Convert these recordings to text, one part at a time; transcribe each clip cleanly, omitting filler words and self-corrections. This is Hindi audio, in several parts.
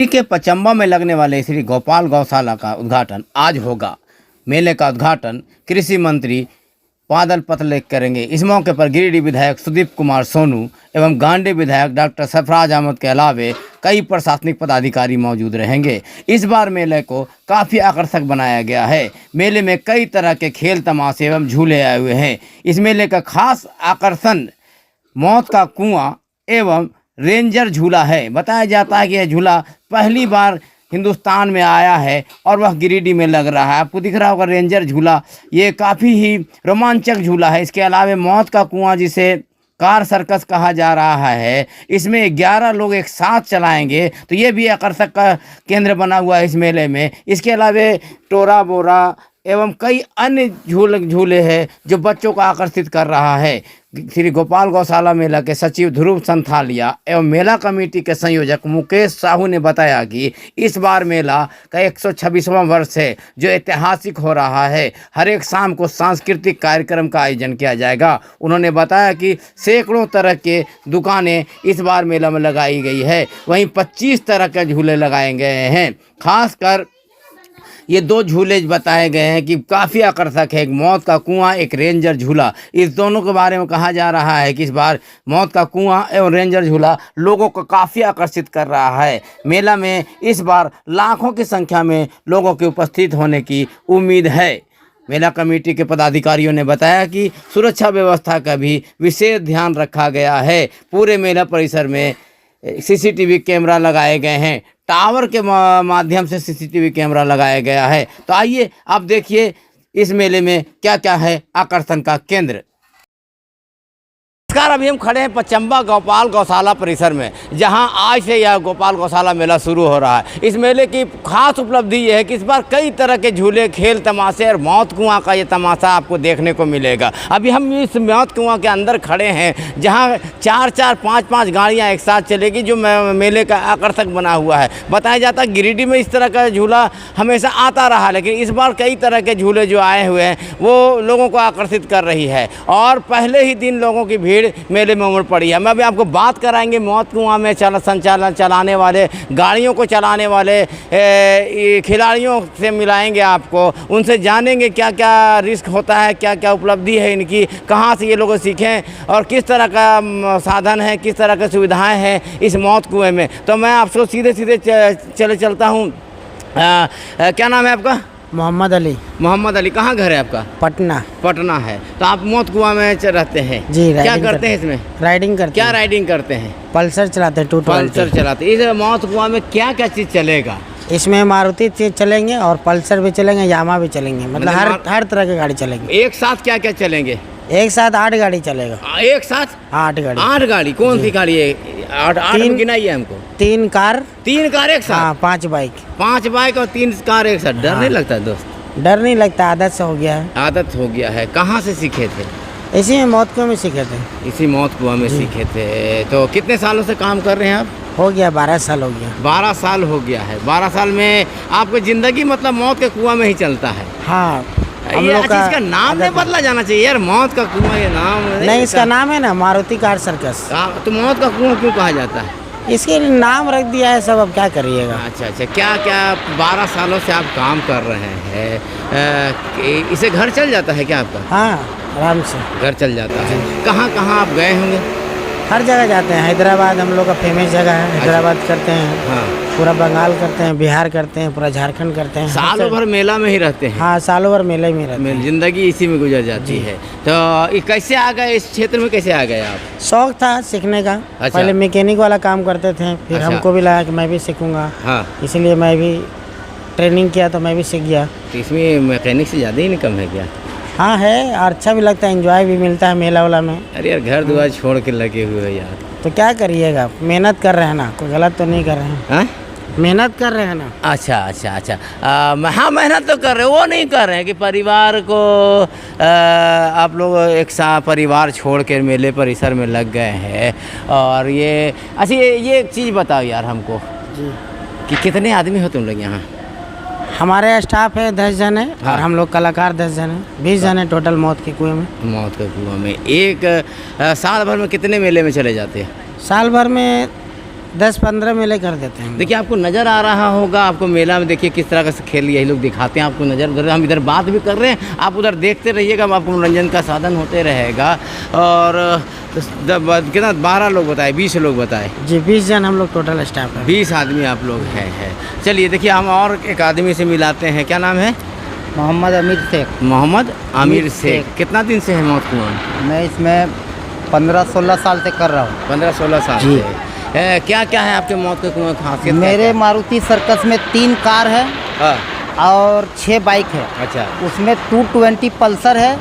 दिल्ली के पचम्बा में लगने वाले श्री गोपाल गौशाला का उद्घाटन आज होगा। मेले का उद्घाटन कृषि मंत्री बादल पत्रलेख करेंगे। इस मौके पर गिरिडीह विधायक सुदीप कुमार सोनू एवं गांडी विधायक डॉक्टर सरफराज अहमद के अलावे कई प्रशासनिक पदाधिकारी मौजूद रहेंगे। इस बार मेले को काफ़ी आकर्षक बनाया गया है। मेले में कई तरह के खेल तमाशे एवं झूले आए हुए हैं। इस मेले का खास आकर्षण मौत का कुआं एवं रेंजर झूला है। बताया जाता है कि यह झूला पहली बार हिंदुस्तान में आया है और वह गिरिडीह में लग रहा है। आपको दिख रहा होगा रेंजर झूला, ये काफ़ी ही रोमांचक झूला है। इसके अलावा मौत का कुआं जिसे कार सर्कस कहा जा रहा है, इसमें 11 लोग एक साथ चलाएंगे, तो ये भी आकर्षक का केंद्र बना हुआ है इस मेले में। इसके अलावा टोरा बोरा एवं कई अन्य झूले हैं जो बच्चों को आकर्षित कर रहा है। श्री गोपाल गौशाला मेला के सचिव ध्रुव संथालिया एवं मेला कमेटी के संयोजक मुकेश साहू ने बताया कि इस बार मेला का 126वां वर्ष है जो ऐतिहासिक हो रहा है। हर एक शाम को सांस्कृतिक कार्यक्रम का आयोजन किया जाएगा। उन्होंने बताया कि सैकड़ों तरह के दुकानें इस बार मेला में लगाई गई है। वहीं 25 तरह के झूले लगाए गए हैं। खासकर ये 2 झूले बताए गए हैं कि काफ़ी आकर्षक है, एक मौत का कुआं, एक रेंजर झूला। इस दोनों के बारे में कहा जा रहा है कि इस बार मौत का कुआं एवं रेंजर झूला लोगों को काफ़ी आकर्षित कर रहा है। मेला में इस बार लाखों की संख्या में लोगों के उपस्थित होने की उम्मीद है। मेला कमेटी के पदाधिकारियों ने बताया कि सुरक्षा व्यवस्था का भी विशेष ध्यान रखा गया है। पूरे मेला परिसर में CCTV कैमरा लगाए गए हैं। टावर के माध्यम से CCTV कैमरा लगाया गया है। तो आइए आप देखिए इस मेले में क्या क्या है आकर्षण का केंद्र। नमस्कार, अभी हम खड़े हैं पचम्बा गोपाल गौशाला परिसर में, जहां आज से यह गोपाल गौशाला मेला शुरू हो रहा है। इस मेले की खास उपलब्धि यह है कि इस बार कई तरह के झूले, खेल तमाशे और मौत कुआं का ये तमाशा आपको देखने को मिलेगा। अभी हम इस मौत कुआं के अंदर खड़े हैं, जहां 4-4, 5-5 गाड़ियां एक साथ चलेगी, जो मेले का आकर्षक बना हुआ है। बताया जाता है गिरिडीह में इस तरह का झूला हमेशा आता रहा, लेकिन इस बार कई तरह के झूले जो आए हुए हैं वो लोगों को आकर्षित कर रही है और पहले ही दिन लोगों की भीड़ मेले में उमड़ पड़ी है। मैं अभी आपको बात कराएंगे मौत कुआं में संचालन चलाने वाले, गाड़ियों को चलाने वाले खिलाड़ियों से मिलाएंगे आपको, उनसे जानेंगे क्या क्या रिस्क होता है, क्या क्या उपलब्धि है इनकी, कहाँ से ये लोग सीखें और किस तरह का साधन है, किस तरह की सुविधाएँ हैं इस मौत कुएँ में। तो मैं आपको सीधे चलता हूँ। क्या नाम है आपका? मोहम्मद अली। मोहम्मद अली, कहाँ घर है आपका? पटना है। तो आप मौत कुआं में रहते हैं जी? क्या करते हैं इसमें? राइडिंग करते क्या हैं। राइडिंग करते हैं? पल्सर चलाते हैं, 220। पल्सर चलाते हैं। इस मौत कुआं में क्या क्या चीज़ चलेगा? इसमें मारुति चलेंगे और पल्सर भी चलेंगे, यामा भी चलेंगे, मतलब हर तरह की गाड़ी चलेंगे। एक साथ क्या क्या चलेंगे? एक साथ 8 गाड़ी चलेगा। एक साथ 8 गाड़ी? 8 गाड़ी। कौन सी गाड़ी है? 8 गिनाइए हमको। 3 कार एक साथ? हाँ, 5 बाइक। 5 बाइक और 3 कार एक साथ। डर नहीं लगता दोस्त? डर नहीं लगता, आदत से हो गया है। आदत हो गया है। कहाँ से सीखे थे? इसी में मौत कुआं में सीखे थे। इसी मौत कुआं में सीखे थे। तो कितने सालों से काम कर रहे हैं आप? हो गया 12 साल हो गया। 12 साल हो गया है। 12 साल में आपकी ज़िंदगी मतलब मौत के कुआं में ही चलता है? हाँ। हम ये लोग का इसका नाम नहीं बदला जाना चाहिए यार, मौत का कुआं ये नाम नहीं, इसका नाम है ना मारुति कार सर्कस। तो मौत का कुआं क्यों कहा जाता है? इसके नाम रख दिया है, सब अब क्या करिएगा। अच्छा, क्या क्या 12 सालों से आप काम कर रहे हैं, इसे घर चल जाता है क्या आपका? हाँ, आराम से घर चल जाता है। कहाँ कहाँ आप गए होंगे? हर जगह जाते हैं। हैदराबाद हम लोग का फेमस जगह है, हैदराबाद करते हैं। हाँ। पूरा बंगाल करते हैं, बिहार करते हैं, पूरा झारखंड करते हैं। सालों भर मेला में ही रहते हैं? हाँ, सालों भर मेले में रहते हैं। जिंदगी इसी में गुजर जाती है। तो ये कैसे आ गए इस क्षेत्र में? कैसे आ गए आप? शौक था सीखने का। अच्छा। पहले मैकेनिक वाला काम करते थे, फिर अच्छा। हमको भी लगा कि मैं भी सीखूंगा। हाँ। इसलिए मैं भी ट्रेनिंग किया तो मैं भी सीख गया। तो इसमें मैकेनिक से ज़्यादा ही इनकम है क्या? हाँ है, और अच्छा भी लगता है, एंजॉय भी मिलता है मेला वाला में। अरे यार, घर दुआर छोड़ के लगे हुए हैं यार। तो क्या करिएगा, मेहनत कर रहे हैं ना, कोई गलत तो नहीं कर रहे हैं। हाँ? मेहनत कर रहे हैं ना। अच्छा। हाँ, मेहनत तो कर रहे, वो नहीं कर रहे हैं कि परिवार को आप लोग एक साथ परिवार छोड़ के मेले परिसर में लग गए हैं। और ये अच्छा, ये एक चीज़ बताओ यार हमको जी कि कितने आदमी हो तुम लोग यहाँ? हमारे स्टाफ है 10 जन है। हाँ। और हम लोग कलाकार 10 जन है, 20 जन है टोटल मौत के कुएं में। मौत के कुआं में एक साल भर में कितने मेले में चले जाते हैं? साल भर में 10-15 मेले कर देते हैं। देखिए आपको नज़र आ रहा होगा, आपको मेला में देखिए किस तरह का खेल यही लोग दिखाते हैं आपको नज़र, उधर हम इधर बात भी कर रहे हैं, आप उधर देखते रहिएगा, आपको मनोरंजन का साधन होते रहेगा। और कितना 12 लोग बताए, 20 लोग बताए? जी 20 जन हम लोग टोटल स्टाफ है। 20 आदमी आप लोग हैं। चलिए देखिए हम और एक आदमी से मिलाते हैं, क्या नाम है? मोहम्मद अमीर शेख। मोहम्मद आमिर शेख। कितना दिन से है मौत कुआं? मैं इसमें 15-16 साल से कर रहा हूँ। 15-16 साल जी। से। क्या क्या है आपके मौत के कुआं की खासियत? मेरे मारुति सर्कस में 3 कार है हाँ। और 6 बाइक है। अच्छा। उसमें 220 पल्सर है,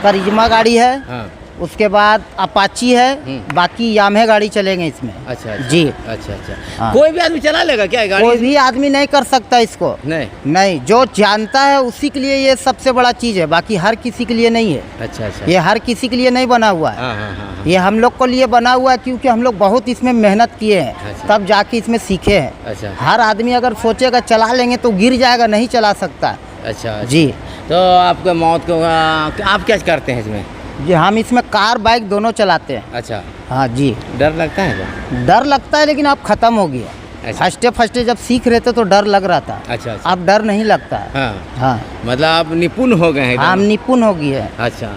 करिश्मा गाड़ी है, हाँ। उसके बाद अपाची है, बाकी यामे गाड़ी चलेंगे इसमें। अच्छा जी। अच्छा। हाँ। कोई भी आदमी चला लेगा क्या गाड़ी? कोई भी आदमी नहीं कर सकता इसको। नहीं, जो जानता है उसी के लिए ये सबसे बड़ा चीज़ है, बाकी हर किसी के लिए नहीं है। अच्छा। ये हर किसी के लिए नहीं बना हुआ है। हाँ। ये हम लोग को लिए बना हुआ है क्योंकि हम लोग बहुत इसमें मेहनत किए हैं। अच्छा। तब जाके इसमें सीखे हैं। अच्छा। हर आदमी अगर सोचेगा चला लेंगे तो गिर जाएगा, नहीं चला सकता। अच्छा। जी। तो आपके मौत को आप क्या करते हैं इसमें? जी हम इसमें कार बाइक दोनों चलाते हैं। अच्छा। हाँ जी। डर लगता है क्या? डर लगता है लेकिन अब ख़त्म हो गया। अच्छा। फर्स्टे जब सीख रहे थे तो डर लग रहा था। अच्छा। अब डर नहीं लगता है। हाँ। मतलब आप निपुण हो गए हैं? हम निपुण हो गए हैं। अच्छा।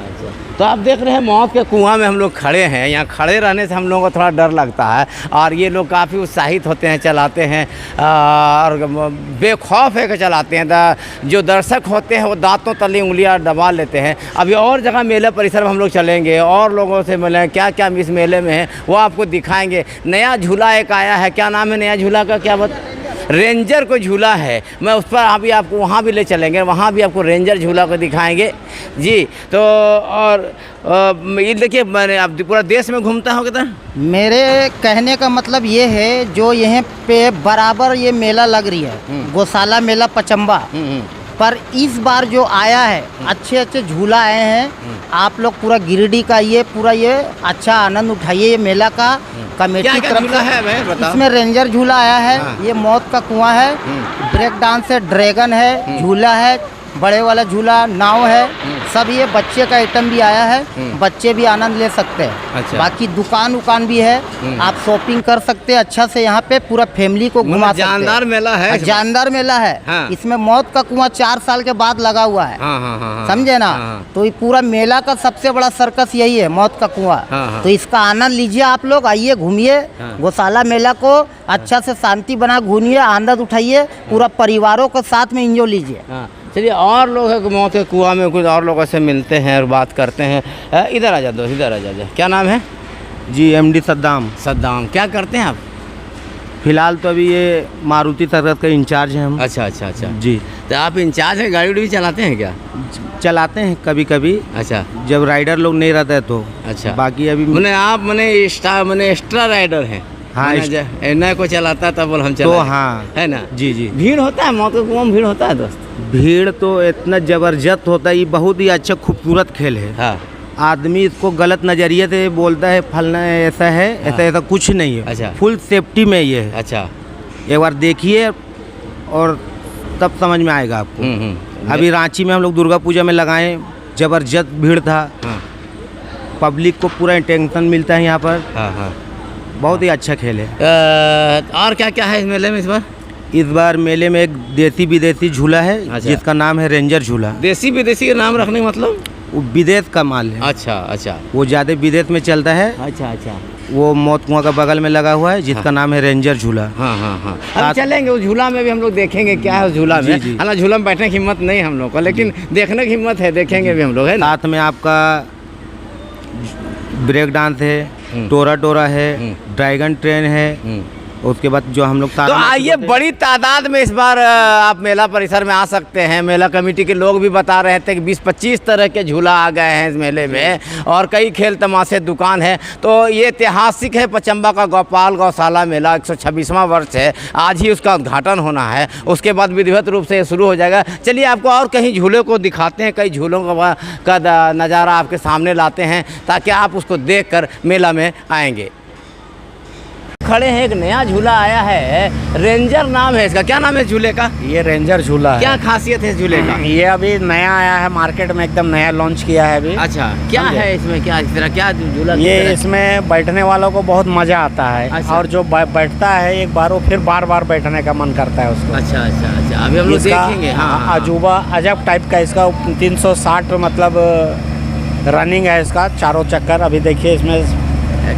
तो आप देख रहे हैं मौत के कुआं में हम लोग खड़े हैं। यहाँ खड़े रहने से हम लोगों को थोड़ा डर लगता है और ये लोग काफ़ी उत्साहित होते हैं, चलाते हैं और बेखौफ है कि चलाते हैं। जो दर्शक होते हैं वो दांतों तले उंगलियां दबा लेते हैं। अभी और जगह मेला परिसर में हम लोग चलेंगे और लोगों से मिलें, क्या क्या इस मेले में है वो आपको दिखाएंगे। नया झूला एक आया है, क्या नाम है नया झूला का? क्या रेंजर को झूला है। मैं उस पर अभी आपको वहाँ भी ले चलेंगे, वहाँ भी आपको रेंजर झूला को दिखाएंगे जी। तो और ये देखिए मैंने आप पूरा देश में घूमता हो कितना? मेरे कहने का मतलब ये है जो यहाँ पे बराबर ये मेला लग रही है, गौशाला मेला पचम्बा, पर इस बार जो आया है अच्छे अच्छे झूला आए हैं। आप लोग पूरा गिरिडीह का ये पूरा ये अच्छा आनंद उठाइए। ये मेला का कमेटी की तरफ से है इसमें रेंजर झूला आया है। ये मौत का कुआं है, ब्रेक डांस है, ड्रैगन है, झूला है, बड़े वाला झूला, नाव है, सब ये बच्चे का आइटम भी आया है। बच्चे भी आनंद ले सकते हैं। अच्छा। बाकी दुकान भी है, आप शॉपिंग कर सकते हैं अच्छा से। यहाँ पे पूरा फैमिली को घुमा सकते हैं। जानदार मेला है। जानदार मेला है। हाँ। इसमें मौत का कुआं 4 साल के बाद लगा हुआ है। हाँ। समझे ना? हाँ। तो ये पूरा मेला का सबसे बड़ा सर्कस यही है, मौत का कुआं। हाँ। तो इसका आनंद लीजिए आप लोग, आइए घूमिए गौशाला मेला को अच्छा से शांति बना घूमिए, आनंद उठाइए, पूरा परिवारों के साथ में एंजॉय लीजिए। चलिए और लोग हैं मौत के कुआं में कुछ और लोगों से मिलते हैं और बात करते हैं। इधर आ जा दो, इधर आ जा। क्या नाम है? जी MD सद्दाम। सद्दाम। क्या करते हैं आप? फिलहाल तो अभी ये मारुति सर्कस का इंचार्ज हैं हम। अच्छा। जी। तो आप इंचार्ज हैं, गाड़ी भी चलाते हैं क्या? चलाते हैं कभी कभी। अच्छा। जब राइडर लोग नहीं रहते तो। अच्छा। बाकी अभी मैंने एक्स्ट्रा राइडर हैं। हाँ, नए को चलाता तब हम चला तो हाँ है ना? जी। भीड़ होता है मौत के कुआं में? भीड़ होता है दोस्त? भीड़ तो इतना जबरदस्त होता है। ये बहुत ही अच्छा खूबसूरत खेल है। हाँ। आदमी इसको गलत नज़रिए से बोलता है, फलना ऐसा है। हाँ। ऐसा कुछ नहीं है। अच्छा। फुल सेफ्टी में ये है। अच्छा। एक बार देखिए और तब समझ में आएगा आपको। अभी रांची में हम लोग दुर्गा पूजा में लगाए, जबरदस्त भीड़ था। हाँ। पब्लिक को पूरा अटेंशन मिलता है यहाँ पर। हाँ। बहुत ही अच्छा खेल है। और क्या क्या है इस मेले में इस बार? इस बार मेले में एक देसी विदेशी झूला है। अच्छा। जिसका नाम है रेंजर झूला। देसी विदेशी का नाम रखने का मतलब? वो विदेश का माल है। अच्छा। वो ज़्यादा विदेश में चलता है। अच्छा। वो मौत कुआं का बगल में लगा हुआ है, जिसका नाम है रेंजर झूला। हाँ। अब चलेंगे उस झूला में भी, हम लोग देखेंगे क्या है उस झूला में। हालांकि झूला में बैठने की हिम्मत नहीं हम लोग को, लेकिन देखने की हिम्मत है, देखेंगे भी हम लोग है। साथ में आपका ब्रेक डांस है, टोरा है, ड्रैगन ट्रेन है। उसके बाद जो हम लोग तो आइए बड़ी तादाद में इस बार आप मेला परिसर में आ सकते हैं। मेला कमेटी के लोग भी बता रहे थे कि 20-25 तरह के झूला आ गए हैं इस मेले में और कई खेल तमाशे दुकान है। तो ये ऐतिहासिक है पचम्बा का गोपाल गौशाला मेला, 126वां वर्ष है। आज ही उसका उद्घाटन होना है, उसके बाद विधिवत रूप से शुरू हो जाएगा। चलिए आपको और कहीं झूले को दिखाते हैं, कई झूलों का नज़ारा आपके सामने लाते हैं ताकि आप उसको देख कर मेला में आएंगे। खड़े हैं, एक नया झूला आया है, रेंजर नाम है इसका। क्या नाम है इस झूले का? ये रेंजर झूला है। क्या खासियत है इस झूले का? ये अभी नया आया है मार्केट में, एकदम नया लॉन्च किया है अभी। अच्छा, क्या समझे? है इसमें, क्या इस तरह क्या झूला? ये इसमें बैठने वालों को बहुत मजा आता है। अच्छा। और जो बैठता है एक बार, वो फिर बार बार बैठने का मन करता है उसको। अच्छा अच्छा अच्छा, अभी हम लोग इसका देखेंगे। हाँ, अजूबा अजब टाइप का इसका 360 मतलब रनिंग है इसका, चारों चक्कर। अभी देखिए इसमें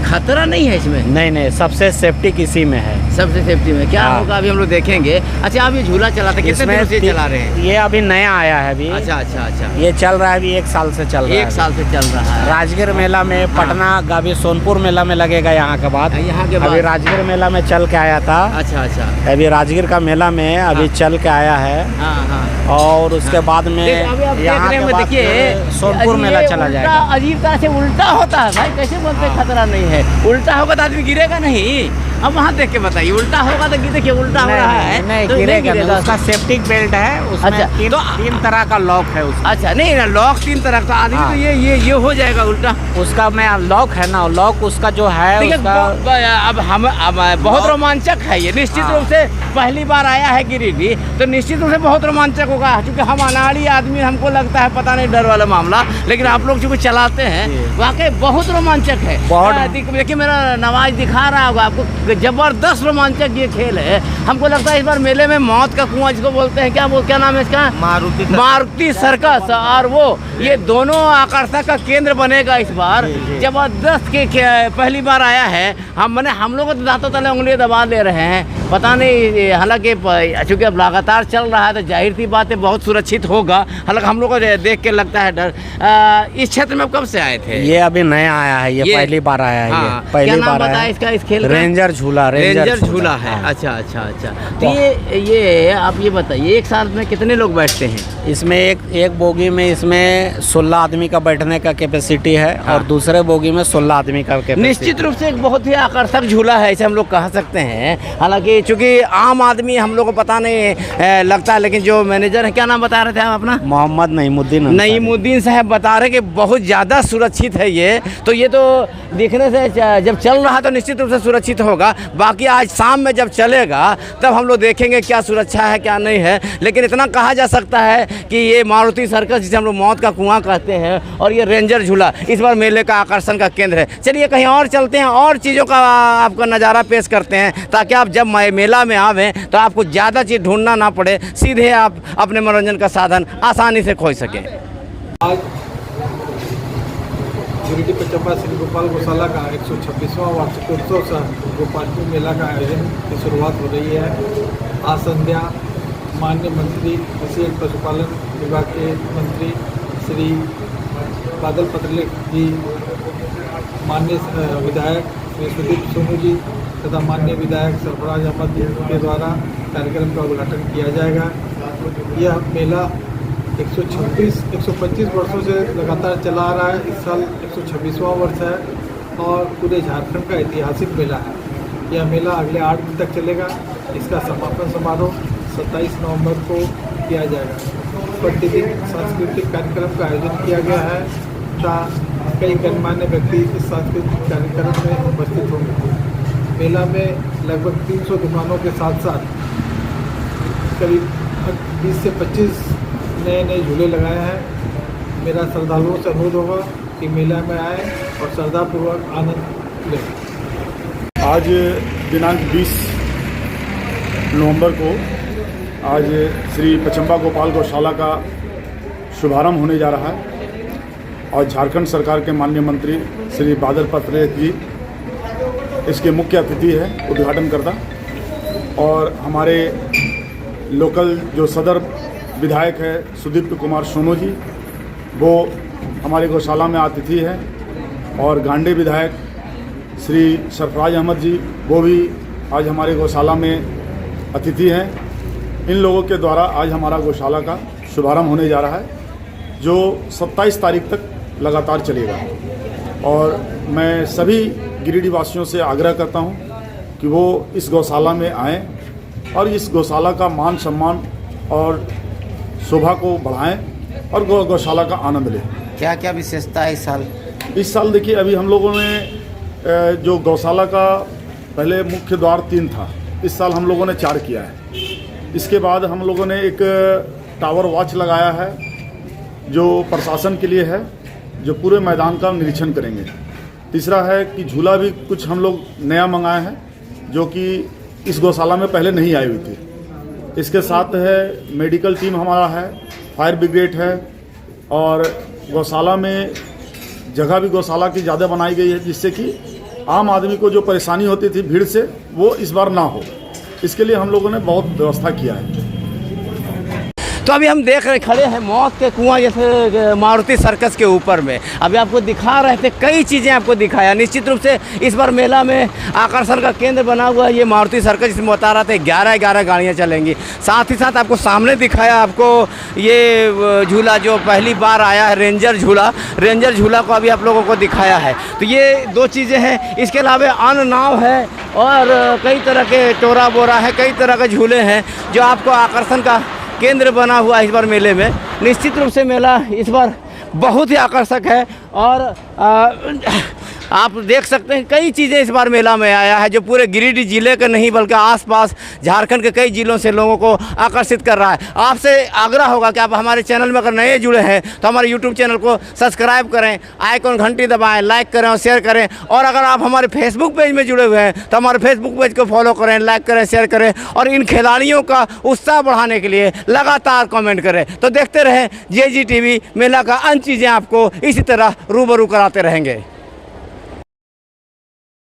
खतरा नहीं है इसमें? नहीं, सबसे सेफ्टी किसी में है, सबसे सेफ्टी में क्या हाँ। होगा अभी हम लोग देखेंगे। अच्छा, आप ये झूला चलाते कितने इसमें दिनों से चला रहे हैं? ये अभी नया आया है अभी। अच्छा अच्छा अच्छा, ये चल रहा है अभी 1 साल से चल रहा है। 1 साल से चल रहा है। राजगीर मेला में, पटना अभी सोनपुर मेला में लगेगा यहाँ के बाद। यहाँ के बाद अभी राजगीर मेला में चल के आया था। अच्छा अच्छा, अभी राजगीर का मेला में अभी चल के आया है। हाँ हाँ। और उसके बाद में अभी आप यहाँ देखने के में बाद देखिए फिर सोनपुर ये मेला चला उल्टा, जाएगा। अजीब तरह से उल्टा होता है भाई, कैसे बोलते हैं खतरा नहीं है? उल्टा होगा तो आदमी गिरेगा नहीं। अब वहाँ देख के बताइए, उल्टा होगा तो देखिए उल्टा हो रहा है नहीं तो गिरेगा नहीं। उसका सेफ्टी बेल्ट है उसमें। अच्छा, तीन तरह का लॉक है उसका। अच्छा, नहीं ना लॉक 3 तरह का, आदमी हाँ। तो ये हो जाएगा उल्टा। उसका मैं लॉक है ना, लॉक उसका जो है देखिए, उसका अब बहुत रोमांचक है ये, निश्चित हाँ। रूप से पहली बार आया है गिरिडीह, तो निश्चित रूप से बहुत रोमांचक होगा। क्योंकि हम अनाड़ी आदमी, हमको लगता है पता नहीं डर वाला मामला, लेकिन आप लोग चूंकि चलाते हैं वाकई बहुत रोमांचक है। बहुत। देखिए मेरा नवाज दिखा रहा होगा आपको, जबरदस्त रोमांचक ये खेल है। हमको लगता है इस बार मेले में मौत का कुआं जिसको बोलते हैं, क्या नाम है इसका? मारुति सर्कस। और वो ये दोनों आकर्षण का केंद्र बनेगा इस बार। जबरदस्त के पहली बार आया है। हम लोग तो दांतों तले उंगलियां दबा ले रहे हैं, पता नहीं। हालांकि चूंकि अब लगातार चल रहा है तो जाहिर सी बात है बहुत सुरक्षित होगा। हालांकि हम लोग को देख के लगता है डर। इस क्षेत्र में कब से आए थे? ये अभी नया आया है, ये पहली बार आया है। हाँ, ये पहली क्या नाम बार बताया आया इसका, इस खेल का? रेंजर झूला। रेंजर झूला है। हाँ। अच्छा अच्छा अच्छा, तो ये आप ये बताइए, 1 साल में कितने लोग बैठते हैं इसमें? एक बोगी में इसमें 16 आदमी का बैठने का कैपेसिटी है। हाँ। और दूसरे बोगी में 16 आदमी का कैपेसिटी। निश्चित रूप से एक बहुत ही आकर्षक झूला है, इसे हम लोग कह सकते हैं। हालांकि चूंकि आम आदमी हम लोग को पता नहीं लगता है, लेकिन जो मैनेजर है, क्या नाम बता रहे थे आप अपना? मोहम्मद नईमुद्दीन साहब बता रहे कि बहुत ज़्यादा सुरक्षित है ये। तो ये तो देखने से जब चल रहा तो निश्चित रूप से सुरक्षित होगा। बाकी आज शाम में जब चलेगा तब हम लोग देखेंगे क्या सुरक्षा है क्या नहीं है। लेकिन इतना कहा जा सकता है कि ये मारुति सर्कस, जिसे हम लोग मौत का कुआं कहते हैं, और ये रेंजर झूला इस बार मेले का आकर्षण का केंद्र है। चलिए कहीं और चलते हैं और चीज़ों का आपका नज़ारा पेश करते हैं, ताकि आप जब मेला में आवें तो आपको ज़्यादा चीज़ ढूंढना ना पड़े, सीधे आप अपने मनोरंजन का साधन आसानी से खोज सकें। आज गिरिडीह पचम्बा श्री गोपाल गौशाला का 126वां वार्षिक उत्सव सह गोपालपुर मेला का आयोजन की शुरुआत हो रही है। आज संध्या माननीय मंत्री कृषि एवं पशुपालन विभाग के मंत्री श्री बादल पत्रलेख जी, माननीय विधायक श्री सुदीप सोनू जी तथा माननीय विधायक सरफराज अहमद जी के द्वारा कार्यक्रम का उद्घाटन किया जाएगा। यह मेला 125 वर्षों से लगातार चला आ रहा है। इस साल 126वां वर्ष है और पूरे झारखंड का ऐतिहासिक मेला है। यह मेला अगले 8 दिन तक चलेगा। इसका समापन समारोह 27 नवंबर को किया जाएगा। प्रतिदिन सांस्कृतिक कार्यक्रम का आयोजन किया गया है तथा कई गणमान्य व्यक्ति इस सांस्कृतिक कार्यक्रम में उपस्थित होंगे। मेला में लगभग 300 दुकानों के साथ साथ करीब 20 से 25 नए झूले लगाए हैं। मेरा श्रद्धालुओं से अनुरोध होगा कि मेला में आए और श्रद्धापूर्वक आनंद लें। आज दिनांक 20 नवंबर को आज श्री पचम्बा गोपाल गौशाला का शुभारंभ होने जा रहा है और झारखंड सरकार के माननीय मंत्री श्री बादल पत्रलेख जी इसके मुख्य अतिथि है, उद्घाटनकर्ता। और हमारे लोकल जो सदर विधायक है सुदीप कुमार सोनू जी, वो हमारे गौशाला में अतिथि है। और गांडे विधायक श्री सरफराज अहमद जी, वो भी आज हमारे गौशाला में अतिथि हैं। इन लोगों के द्वारा आज हमारा गौशाला का शुभारंभ होने जा रहा है, जो 27 तारीख तक लगातार चलेगा। और मैं सभी गिरिडीह वासियों से आग्रह करता हूं कि वो इस गौशाला में आएँ और इस गौशाला का मान सम्मान और शोभा को बढ़ाएं और गौशाला का आनंद लें। क्या क्या विशेषता है इस साल? इस साल देखिए, अभी हम लोगों ने जो गौशाला का पहले मुख्य द्वार 3 था, इस साल हम लोगों ने 4 किया है। इसके बाद हम लोगों ने एक टावर वॉच लगाया है जो प्रशासन के लिए है, जो पूरे मैदान का निरीक्षण करेंगे। तीसरा है कि झूला भी कुछ हम लोग नया मंगाए हैं जो कि इस गौशाला में पहले नहीं आई हुई थी। इसके साथ है मेडिकल टीम हमारा है, फायर ब्रिगेड है, और गौशाला में जगह भी गौशाला की ज़्यादा बनाई गई है जिससे कि आम आदमी को जो परेशानी होती थी भीड़ से वो इस बार ना हो। इसके लिए हम लोगों ने बहुत व्यवस्था किया है। तो अभी हम देख रहे खड़े हैं मौत के कुआं जैसे मारुति सर्कस के ऊपर में। अभी आपको दिखा रहे थे, कई चीज़ें आपको दिखाया। निश्चित रूप से इस बार मेला में आकर्षण का केंद्र बना हुआ है ये मारुति सर्कस, जिसमें बता रहा था 11 गाड़ियाँ चलेंगी। साथ ही साथ आपको सामने दिखाया आपको ये झूला जो पहली बार आया है, रेंजर झूला को अभी आप लोगों को दिखाया है। तो ये 2 चीज़ें हैं। इसके अलावा अन्न नाव है और कई तरह के टोरा बोरा है, कई तरह के झूले हैं जो आपको आकर्षण का केंद्र बना हुआ है इस बार मेले में। निश्चित रूप से मेला इस बार बहुत ही आकर्षक है और आप देख सकते हैं कई चीज़ें इस बार मेला में आया है जो पूरे गिरिडीह जिले के नहीं बल्कि आसपास झारखंड के कई जिलों से लोगों को आकर्षित कर रहा है। आपसे आग्रह होगा कि आप हमारे चैनल में अगर नए जुड़े हैं तो हमारे यूट्यूब चैनल को सब्सक्राइब करें, आइकॉन घंटी दबाएं, लाइक करें और शेयर करें। और अगर आप हमारे फेसबुक पेज में जुड़े हुए हैं तो हमारे फेसबुक पेज को फॉलो करें, लाइक करें, शेयर करें और इन खिलाड़ियों का उत्साह बढ़ाने के लिए लगातार कमेंट करें। तो देखते रहें JG TV, मेला का अन्य चीज़ें आपको इसी तरह रूबरू कराते रहेंगे।